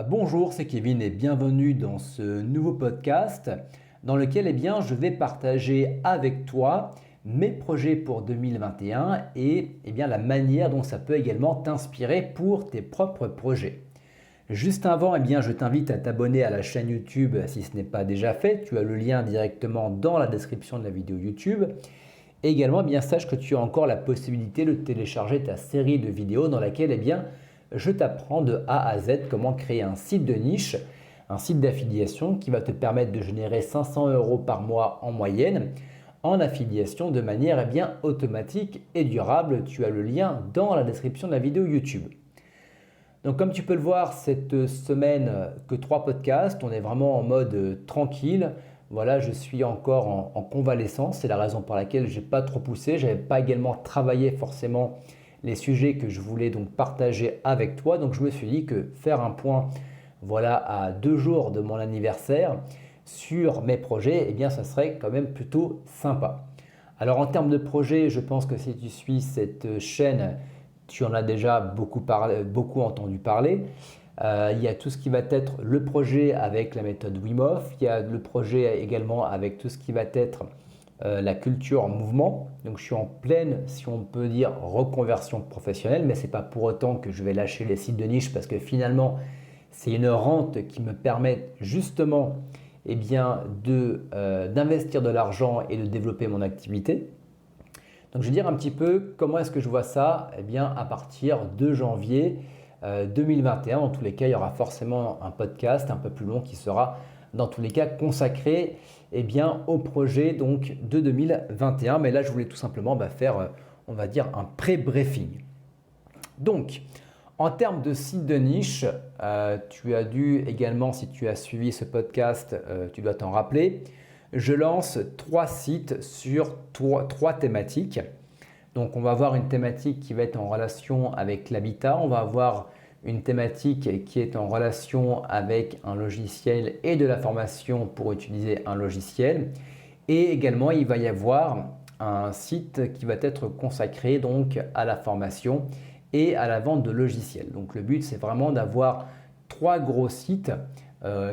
Bonjour, c'est Kevin et bienvenue dans ce nouveau podcast dans lequel je vais partager avec toi mes projets pour 2021 et la manière dont ça peut également t'inspirer pour tes propres projets. Juste avant, je t'invite à t'abonner à la chaîne YouTube si ce n'est pas déjà fait. Tu as le lien directement dans la description de la vidéo YouTube. Et également, sache que tu as encore la possibilité de télécharger ta série de vidéos dans laquelle je t'apprends de A à Z comment créer un site de niche, un site d'affiliation qui va te permettre de générer 500 € par mois en moyenne en affiliation de manière automatique et durable. Tu as le lien dans la description de la vidéo YouTube. Donc comme tu peux le voir, cette semaine, que 3 podcasts, on est vraiment en mode tranquille. Voilà, je suis encore en convalescence, c'est la raison pour laquelle je n'ai pas trop poussé. Je n'avais pas également travaillé forcément les sujets que je voulais donc partager avec toi. Donc je me suis dit que faire un point à 2 jours de mon anniversaire sur mes projets, ça serait quand même plutôt sympa. Alors en termes de projets, je pense que si tu suis cette chaîne, tu en as déjà beaucoup entendu parler. Il y a tout ce qui va être le projet avec la méthode Wim Hof. Il y a le projet également avec tout ce qui va être la culture en mouvement. Donc je suis en pleine, si on peut dire, reconversion professionnelle, mais ce n'est pas pour autant que je vais lâcher les sites de niche parce que finalement, c'est une rente qui me permet justement d'investir de l'argent et de développer mon activité. Donc je vais dire un petit peu comment est-ce que je vois ça à partir de janvier 2021. Dans tous les cas, il y aura forcément un podcast un peu plus long qui sera dans tous les cas consacré au projet donc, de 2021. Mais là, je voulais tout simplement faire, on va dire, un pré-briefing. Donc, en termes de site de niche, tu as dû également, si tu as suivi ce podcast, tu dois t'en rappeler. Je lance 3 sites sur 3 thématiques. Donc, on va avoir une thématique qui va être en relation avec l'habitat. On va avoir une thématique qui est en relation avec un logiciel et de la formation pour utiliser un logiciel. Et également, il va y avoir un site qui va être consacré donc à la formation et à la vente de logiciels. Donc, le but, c'est vraiment d'avoir 3 gros sites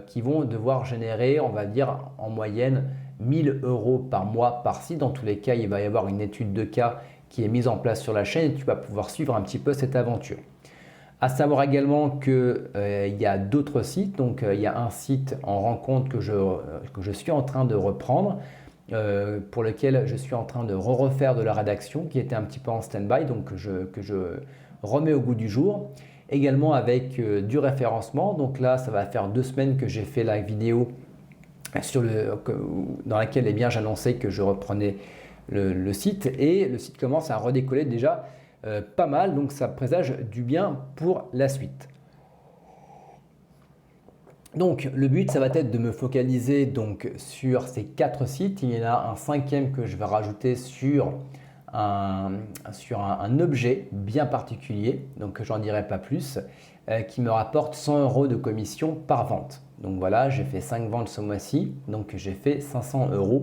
qui vont devoir générer, on va dire, en moyenne 1000 € par mois par site. Dans tous les cas, il va y avoir une étude de cas qui est mise en place sur la chaîne et tu vas pouvoir suivre un petit peu cette aventure. À savoir également qu'il y a d'autres sites. Donc, il y a un site en rencontre que je suis en train de reprendre, pour lequel je suis en train de refaire de la rédaction qui était un petit peu en stand-by, donc que je remets au goût du jour. Également avec du référencement. Donc là, ça va faire 2 semaines que j'ai fait la vidéo dans laquelle j'annonçais que je reprenais le site. Et le site commence à redécoller déjà pas mal. Donc ça présage du bien pour la suite. Donc le but, ça va être de me focaliser donc, sur ces 4 sites. Il y en a un 5e que je vais rajouter sur un objet bien particulier, donc j'en dirai pas plus, qui me rapporte 100 € de commission par vente. Donc voilà, j'ai fait 5 ventes ce mois-ci, donc j'ai fait 500 €.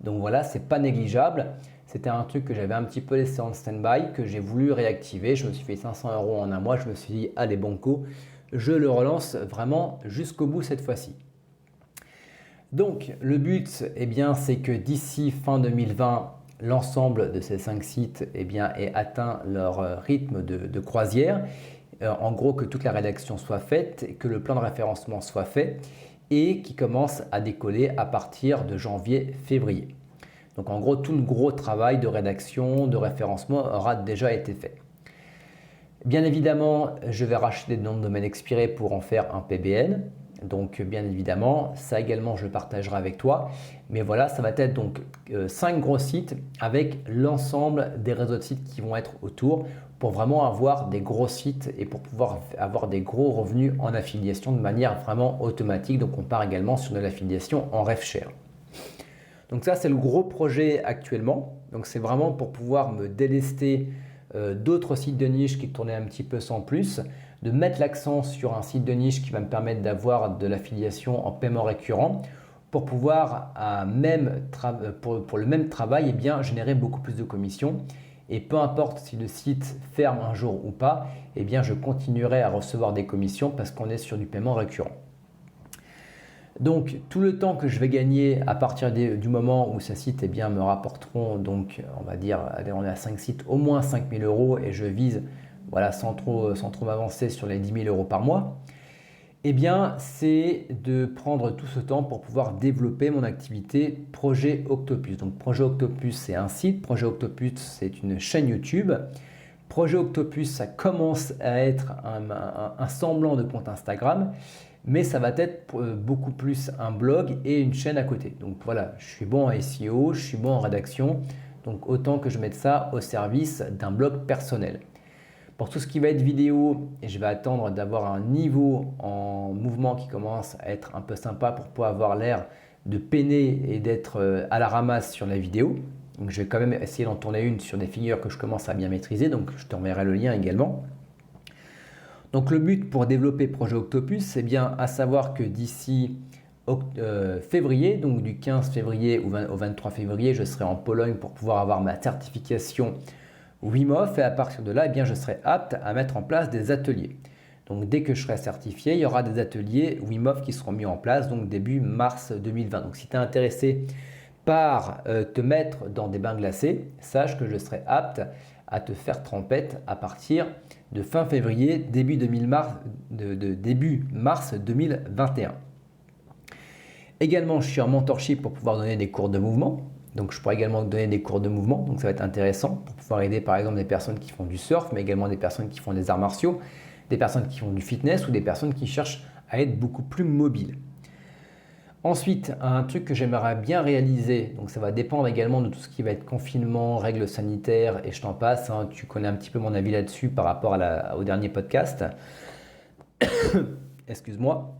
Donc voilà, c'est pas négligeable. C'était un truc que j'avais un petit peu laissé en stand-by, que j'ai voulu réactiver. Je me suis fait 500 € en un mois. Je me suis dit, allez banco, je le relance vraiment jusqu'au bout cette fois-ci. Donc le but, c'est que d'ici fin 2020, l'ensemble de ces 5 sites ait atteint leur rythme de croisière. En gros, que toute la rédaction soit faite, que le plan de référencement soit fait et qui commence à décoller à partir de janvier-février. Donc en gros, tout le gros travail de rédaction, de référencement aura déjà été fait. Bien évidemment, je vais racheter des noms de domaines expirés pour en faire un PBN. Donc bien évidemment, ça également je le partagerai avec toi. Mais voilà, ça va être donc 5 gros sites avec l'ensemble des réseaux de sites qui vont être autour pour vraiment avoir des gros sites et pour pouvoir avoir des gros revenus en affiliation de manière vraiment automatique. Donc on part également sur de l'affiliation en RefShare. Donc ça, c'est le gros projet actuellement. Donc c'est vraiment pour pouvoir me délester d'autres sites de niche qui tournaient un petit peu sans plus, de mettre l'accent sur un site de niche qui va me permettre d'avoir de l'affiliation en paiement récurrent pour pouvoir pour le même travail générer beaucoup plus de commissions Et peu importe si le site ferme un jour ou pas, eh bien je continuerai à recevoir des commissions parce qu'on est sur du paiement récurrent. Donc tout le temps que je vais gagner à partir du moment où ces sites me rapporteront, donc on va dire, allez, on est à 5 sites, au moins 5 000 euros et je vise, voilà, sans trop m'avancer sur les 10 000 euros par mois, eh bien c'est de prendre tout ce temps pour pouvoir développer mon activité Projet Octopus. Donc Projet Octopus, c'est un site, Projet Octopus, c'est une chaîne YouTube. Projet Octopus, ça commence à être un semblant de compte Instagram, mais ça va être beaucoup plus un blog et une chaîne à côté. Donc voilà, je suis bon en SEO, je suis bon en rédaction, donc autant que je mette ça au service d'un blog personnel. Pour tout ce qui va être vidéo, je vais attendre d'avoir un niveau en mouvement qui commence à être un peu sympa pour pouvoir avoir l'air de peiner et d'être à la ramasse sur la vidéo. Donc je vais quand même essayer d'en tourner une sur des figures que je commence à bien maîtriser, donc je te remettrai le lien également. Donc le but pour développer Projet Octopus, c'est bien à savoir que d'ici février, donc du 15 février au 23 février, je serai en Pologne pour pouvoir avoir ma certification Wim Hof et à partir de là, eh bien, je serai apte à mettre en place des ateliers. Donc dès que je serai certifié, il y aura des ateliers Wim Hof qui seront mis en place donc début mars 2020. Donc si tu es intéressé par te mettre dans des bains glacés, sache que je serai apte à te faire trempette à partir de fin février, début mars 2021. Également, je suis en mentorship pour pouvoir donner des cours de mouvement. Donc, je pourrais également donner des cours de mouvement. Donc, ça va être intéressant pour pouvoir aider par exemple des personnes qui font du surf, mais également des personnes qui font des arts martiaux, des personnes qui font du fitness ou des personnes qui cherchent à être beaucoup plus mobiles. Ensuite, un truc que j'aimerais bien réaliser, donc ça va dépendre également de tout ce qui va être confinement, règles sanitaires et je t'en passe, hein, tu connais un petit peu mon avis là-dessus par rapport au dernier podcast. Excuse-moi.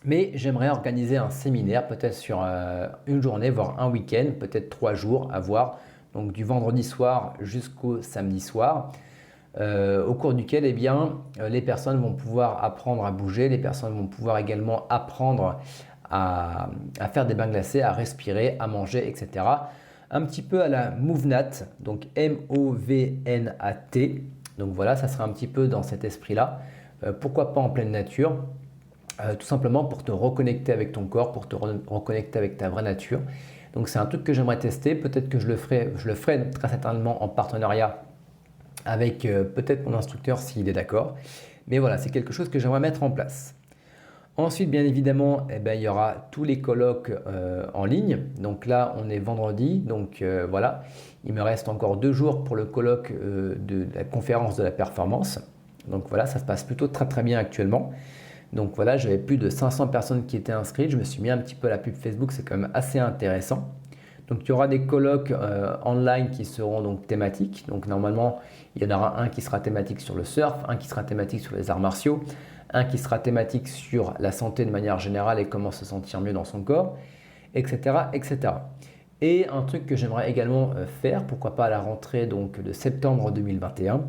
Mais j'aimerais organiser un séminaire peut-être sur une journée, voire un week-end, peut-être 3 jours à voir, donc du vendredi soir jusqu'au samedi soir. Au cours duquel les personnes vont pouvoir apprendre à bouger, les personnes vont pouvoir également apprendre à faire des bains glacés, à respirer, à manger, etc. Un petit peu à la Movnat, donc M-O-V-N-A-T. Donc voilà, ça sera un petit peu dans cet esprit-là. Pourquoi pas en pleine nature, tout simplement pour te reconnecter avec ton corps, pour te reconnecter avec ta vraie nature. Donc c'est un truc que j'aimerais tester, peut-être que je le ferai très certainement en partenariat avec peut-être mon instructeur s'il est d'accord. Mais voilà, c'est quelque chose que j'aimerais mettre en place. Ensuite, bien évidemment, il y aura tous les colloques en ligne. Donc là, on est vendredi. Donc voilà, il me reste encore 2 jours pour le colloque de la conférence de la performance. Donc voilà, ça se passe plutôt très très bien actuellement. Donc voilà, j'avais plus de 500 personnes qui étaient inscrites. Je me suis mis un petit peu à la pub Facebook, c'est quand même assez intéressant. Donc il y aura des colloques online qui seront donc thématiques. Donc normalement, il y en aura un qui sera thématique sur le surf, un qui sera thématique sur les arts martiaux, un qui sera thématique sur la santé de manière générale et comment se sentir mieux dans son corps, etc. etc. Et un truc que j'aimerais également faire, pourquoi pas à la rentrée donc, de septembre 2021,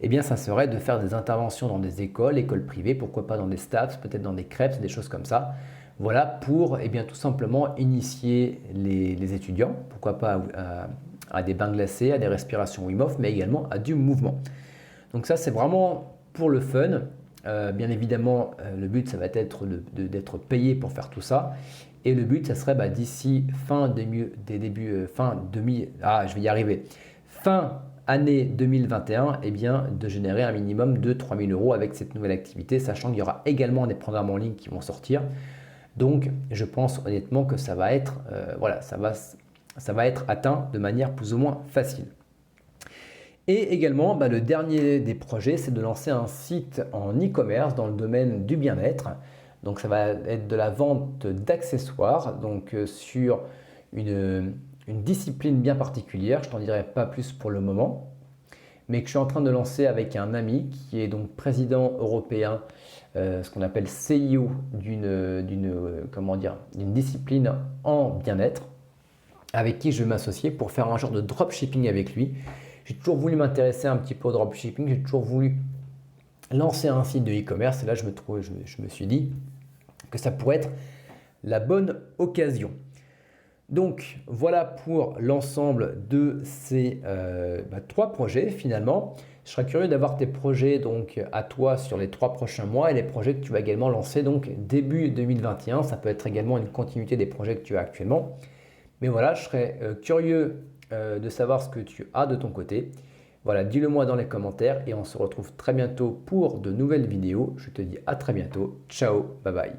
eh bien ça serait de faire des interventions dans des écoles privées, pourquoi pas dans des STAPS, peut-être dans des CREPS, des choses comme ça. Voilà pour tout simplement initier les étudiants, pourquoi pas à des bains glacés, à des respirations Wim Hof, mais également à du mouvement. Donc ça c'est vraiment pour le fun. Bien évidemment, le but, ça va être d'être payé pour faire tout ça. Et le but, ça serait d'ici fin année 2021, de générer un minimum de 3 000 € avec cette nouvelle activité, sachant qu'il y aura également des programmes en ligne qui vont sortir. Donc, je pense honnêtement que ça va être, ça va être atteint de manière plus ou moins facile. Et également, le dernier des projets, c'est de lancer un site en e-commerce dans le domaine du bien-être. Donc ça va être de la vente d'accessoires, donc sur une discipline bien particulière. Je t'en dirai pas plus pour le moment, mais que je suis en train de lancer avec un ami qui est donc président européen, ce qu'on appelle CIO d'une discipline en bien-être, avec qui je vais m'associer pour faire un genre de dropshipping avec lui. J'ai toujours voulu m'intéresser un petit peu au dropshipping, j'ai toujours voulu lancer un site de e-commerce et là je me suis dit que ça pourrait être la bonne occasion. Donc voilà pour l'ensemble de ces 3 projets finalement. Je serais curieux d'avoir tes projets donc à toi sur les 3 prochains mois et les projets que tu vas également lancer donc début 2021. Ça peut être également une continuité des projets que tu as actuellement. Mais voilà, je serais curieux de savoir ce que tu as de ton côté. Voilà, dis-le moi dans les commentaires et on se retrouve très bientôt pour de nouvelles vidéos. Je te dis à très bientôt. Ciao, bye bye.